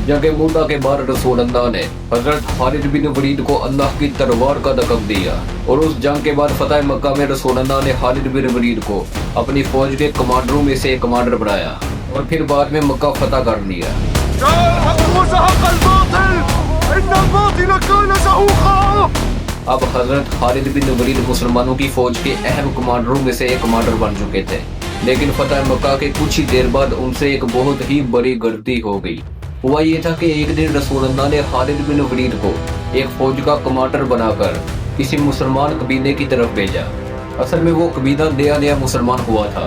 जंग मूता के बाद रसूलुल्लाह ने हजरत खालिद बिन वलीद को अल्लाह की तलवार का लक़ब दिया और उस जंग के बाद फतह मक्का में रसूलुल्लाह ने खालिद बिन वलीद को अपनी फौज के कमांडरों में से एक कमांडर बनाया और फिर बाद में मक्का फतह कर लिया। अब हजरत खालिद बिन वलीद मुसलमानों की फौज के अहम कमांडरों में से एक कमांडर बन चुके थे, लेकिन फतह मक्का के कुछ ही देर बाद उनसे एक बहुत ही बड़ी गलती हो गई। हुआ ये था कि एक दिन रसूलुल्लाह ने खालिद बिन वलीद को एक फौज का कमांडर बनाकर किसी मुसलमान कबीले की तरफ भेजा। असल में वो कबीला नया मुसलमान हुआ था,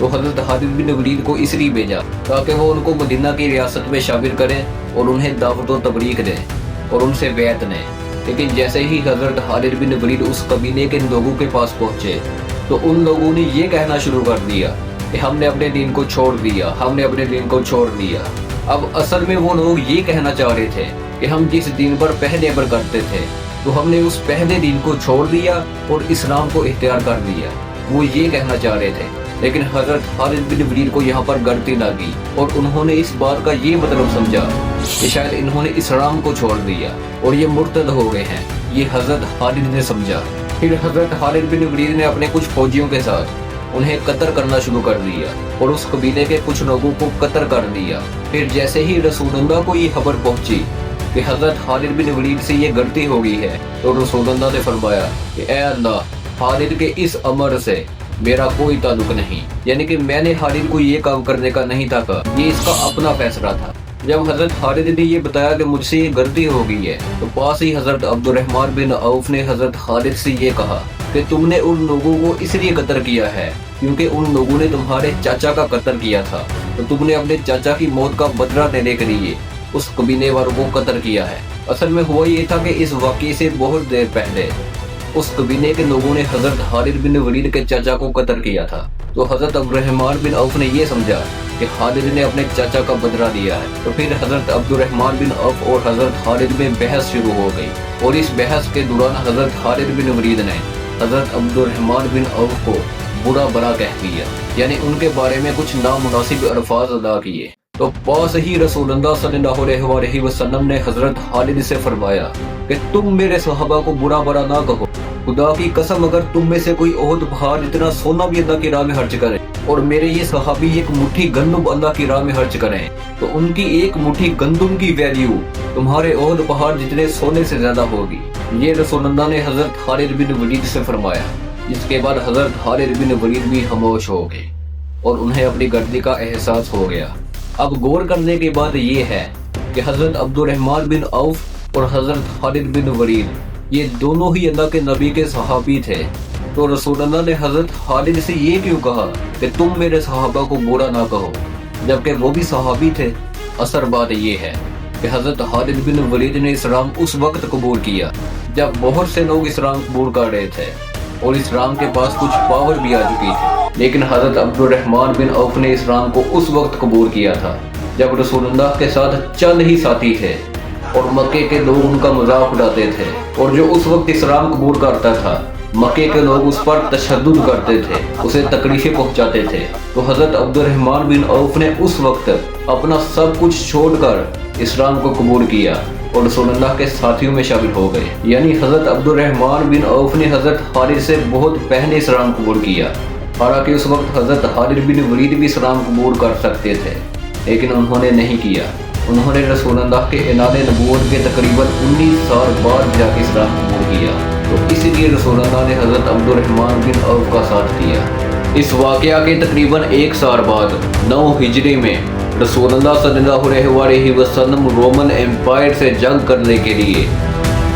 तो हजरत खालिद बिन वलीद को इसलिए भेजा ताकि वो उनको मदीना की रियासत में शामिल करें और उन्हें दावत व तबलीग दें और उनसे बैत लें। लेकिन जैसे ही हजरत खालिद बिन वलीद उस कबीले के लोगों के पास पहुंचे तो उन लोगों ने ये कहना शुरू कर दिया कि हमने अपने दीन को छोड़ दिया, हमने अपने दीन को छोड़ दिया। अब असल में वो लोग ये कहना चाह रहे थे कि हम जिस दीन पर पहले अमल करते थे तो हमने उस पहले दीन को छोड़ दिया और इस्लाम को इख्तियार कर लिया, वो ये कहना चाह रहे थे। लेकिन हजरत खालिद बिन वलीद को यहाँ पर गलती लगी और उन्होंने इस बात का ये मतलब समझा कि शायद इन्होंने इस्लाम को छोड़ दिया और ये मुर्तद हो गए हैं। ये हजरत खालिद ने समझा। फिर हजरत खालिद बिन वलीद ने अपने कुछ फौजियों के साथ उन्हें कत्ल करना शुरू कर दिया और उस कबीले के कुछ लोगों को कत्ल कर दिया। फिर जैसे ही रसूलुल्लाह को ये खबर पहुंची कि हजरत खालिद बिन वलीद से ये गलती हो गई है, तो रसूलुल्लाह ने फरमाया कि ऐ अल्लाह, खालिद के इस अमर से मेरा कोई ताल्लुक नहीं, यानी कि मैंने खालिद को ये काम करने का नहीं था, ये इसका अपना फैसला था। जब हजरत खालिद ने ये बताया कि मुझसे ये गलती हो गई है, तो पास ही हजरत अब्दुर्रहमान बिन औफ ने हजरत खालिद से ये कहा कि तुमने उन लोगों को इसलिए कत्ल किया है क्योंकि उन लोगों ने तुम्हारे चाचा का कत्ल किया था, तो तुमने अपने चाचा की मौत का बदला लेने के लिए उस कबीले वालों को कत्ल किया है। असल में हुआ ये था कि इस वाक़ये से बहुत देर पहले उस कबीले के लोगों ने हजरत खालिद बिन वलीद के चाचा को कत्ल किया था। तो हजरत अब्दुर्रहमान बिन औफ ने ये समझा कि खालिद ने अपने चाचा का बदला दिया है। तो फिर हजरत अब्दुर्रहमान बिन औफ और हजरत खालिद में बहस शुरू हो गई और इस बहस के दौरान हजरत खालिद बिन वलीद ने हजरत अब्दुर्रहमान बिन औफ को बुरा भला कह दिया, यानी उनके बारे में कुछ नामुनासिब अल्फाज अदा किए। तो पास ही रसूलुल्लाह सल्लल्लाहु अलैहि वसल्लम ने हजरत खालिद से फरमाया कि तुम मेरे सहाबा को बुरा भला ना कहो। खुदा की कसम, अगर तुम में से कोई ओहद पहाड़ इतना सोना भी अल्लाह की राह में खर्च करे और मेरे ये सहाबी एक मुट्ठी गंदम अल्लाह की राह में खर्च करें, तो उनकी एक मुट्ठी गंदम की वैल्यू तुम्हारे ओहद पहाड़ जितने सोने से ज्यादा होगी। ये रसूलुल्लाह ने हजरत खालिद बिन वलीद से फरमाया। इसके बाद हजरत खालिद बिन वलीद भी खामोश हो गए और उन्हें अपनी गलती का एहसास हो गया। अब गौर करने के बाद ये है कि हजरत अब्दुर्रहमान बिन औफ और हजरत खालिद बिन वलीद ये दोनों ही अल्लाह के नबी के सहाबी थे। तो रसूलुल्लाह ने हजरत खालिद से ये क्यों कहा कि तुम मेरे सहाबा को बुरा ना कहो, जबकि वो भी सहाबी थे। असल बात ये है कि हजरत खालिद बिन वलीद ने इस्लाम उस वक्त कबूल किया जब बहुत से लोग इस्लाम कबूल कर रहे थे और इस्लाम के पास कुछ पावर भी आ चुकी थी। लेकिन हजरत अब्दुर्रहमान बिन औफ ने इस्लाम को उस वक्त कबूल किया था जब रसूलुल्लाह के साथ चंद ही साथी थे और मक्के के लोग उनका मजाक उड़ाते थे, और जो उस वक्त इस्लाम कबूल करता था मक्के के लोग उस पर तशद्दुद करते थे, उसे तकलीफें पहुंचाते थे। तो हजरत अब्दुर्रहमान बिन औफ ने उस वक्त अपना सब कुछ छोड़कर इस्लाम को कबूल किया और रसूलुल्लाह के साथियों में शामिल हो गए। यानी हजरत अब्दुर्रहमान बिन औफ ने हजरत खालिद से बहुत पहले इस्लाम कबूल किया। हालांकि उस वक्त हजरत खालिद बिन वलीद भी इस्लाम कबूल कर सकते थे, लेकिन उन्होंने नहीं किया। उन्होंने रसूलुल्लाह के ऐलान नबूवत के तकरीबन 19 साल बाद जाके इस्लाम कबूल किया। तो इसलिए रसूलुल्लाह ने हजरत अब्दुर्रहमान बिन औफ का साथ दिया। इस वाक़या के तकरीबन 1 साल बाद 9 हिजरी में रसूलुल्लाह सल्लल्लाहु अलैहि वसल्लम रोमन एम्पायर से जंग करने के लिए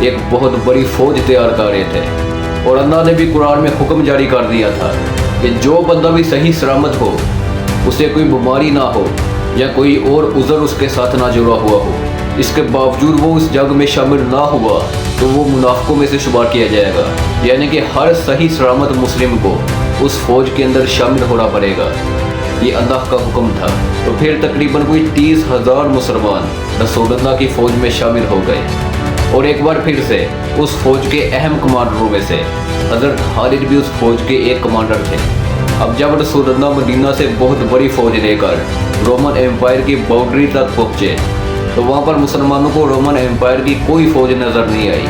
एक बहुत बड़ी फौज तैयार कर रहे थे और अल्लाह ने भी कुरान में हुक्म जारी कर दिया था कि जो बंदा भी सही सलामत हो, उसे कोई बीमारी ना हो या कोई और उज़र उसके साथ ना जुड़ा हुआ हो, इसके बावजूद वो उस जंग में शामिल ना हुआ तो वो मुनाफिकों में से शुमार किया जाएगा। यानी कि हर सही सलामत मुस्लिम को उस फौज के अंदर शामिल होना पड़ेगा। ये अल्लाह का हुक्म था। तो फिर तकरीबन कोई 30,000 मुसलमान रसूलुल्लाह की फौज में शामिल हो गए और एक बार फिर से उस फौज के अहम कमांडरों में से हजरत खालिद भी उस फौज के एक कमांडर थे। अब जब रसूलुल्लाह मदीना से बहुत बड़ी फौज लेकर रोमन एम्पायर की बाउंड्री तक पहुँचे तो वहाँ पर मुसलमानों को रोमन एम्पायर की कोई फौज नज़र नहीं आई,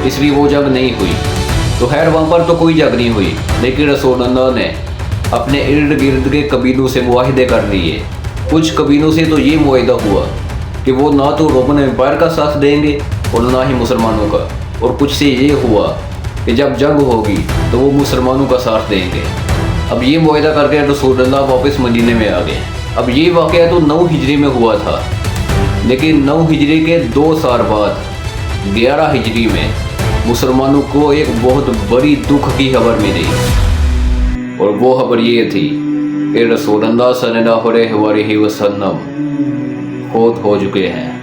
इसलिए वो जंग नहीं हुई। तो खैर वहाँ पर तो कोई जंग नहीं हुई, लेकिन रसूलुल्लाह ने अपने इर्द गिर्द के कबीलों से मुआहिदे कर लिए। कुछ कबीलों से तो ये मुआहिदा हुआ कि वो ना तो रोमन एम्पायर का साथ देंगे और ना ही मुसलमानों का, और कुछ से ये हुआ कि जब जंग होगी तो वो मुसलमानों का साथ देंगे। अब ये मुआहिदा करके रसूलुल्लाह वापस मदीने में आ गए। अब ये वाक़या तो 9 हिजरी में हुआ था, लेकिन 9 हिजरी के 2 साल बाद 11 हिजरी में मुसलमानों को एक बहुत बड़ी दुख की खबर मिली, और वो खबर ये थी कि रसूलुल्लाह सल्लल्लाहु अलैहि वसल्लम फौत हो चुके हैं।